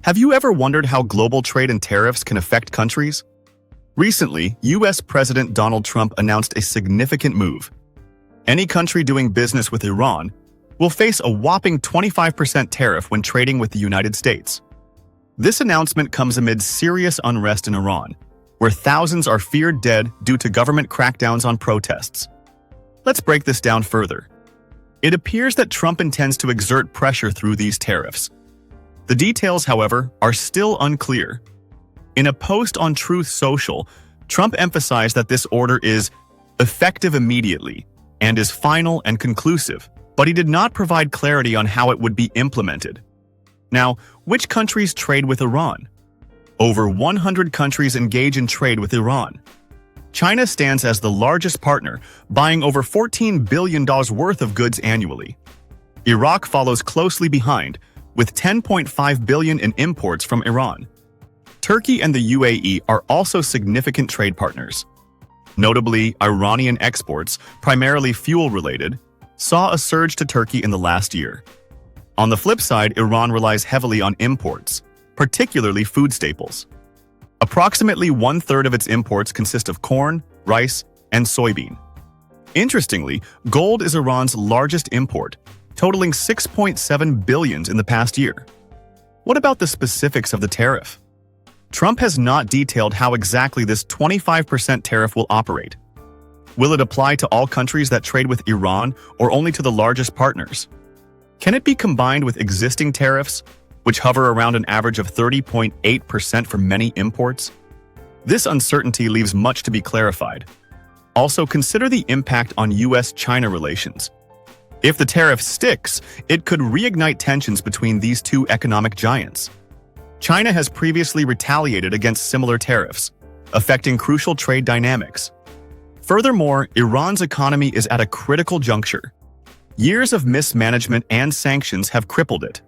Have you ever wondered how global trade and tariffs can affect countries? Recently, US President Donald Trump announced a significant move. Any country doing business with Iran will face a whopping 25% tariff when trading with the United States. This announcement comes amid serious unrest in Iran, where thousands are feared dead due to government crackdowns on protests. Let's break this down further. It appears that Trump intends to exert pressure through these tariffs. The details, however, are still unclear. In a post on Truth Social, Trump emphasized that this order is effective immediately and is final and conclusive, but he did not provide clarity on how it would be implemented. Now, which countries trade with Iran? Over 100 countries engage in trade with Iran. China stands as the largest partner, buying over $14 billion worth of goods annually. Iraq follows closely behind, with $10.5 billion in imports from Iran. Turkey and the UAE are also significant trade partners. Notably, Iranian exports, primarily fuel-related, saw a surge to Turkey in the last year. On the flip side, Iran relies heavily on imports, particularly food staples. Approximately one-third of its imports consist of corn, rice, and soybean. Interestingly, gold is Iran's largest import, totaling $6.7 billion in the past year. What about the specifics of the tariff? Trump has not detailed how exactly this 25% tariff will operate. Will it apply to all countries that trade with Iran or only to the largest partners? Can it be combined with existing tariffs, which hover around an average of 30.8% for many imports? This uncertainty leaves much to be clarified. Also, consider the impact on US-China relations. If the tariff sticks, it could reignite tensions between these two economic giants. China has previously retaliated against similar tariffs, affecting crucial trade dynamics. Furthermore, Iran's economy is at a critical juncture. Years of mismanagement and sanctions have crippled it.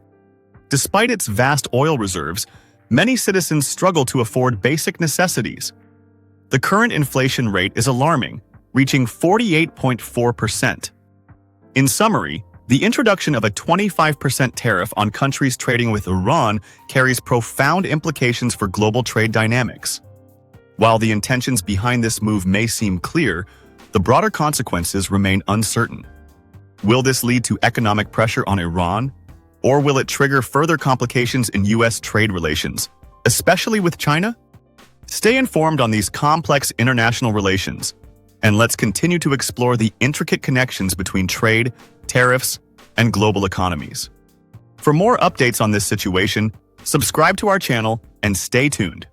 Despite its vast oil reserves, many citizens struggle to afford basic necessities. The current inflation rate is alarming, reaching 48.4%. In summary, the introduction of a 25% tariff on countries trading with Iran carries profound implications for global trade dynamics. While the intentions behind this move may seem clear, the broader consequences remain uncertain. Will this lead to economic pressure on Iran, or will it trigger further complications in US trade relations, especially with China? Stay informed on these complex international relations, and let's continue to explore the intricate connections between trade, tariffs, and global economies. For more updates on this situation, subscribe to our channel and stay tuned.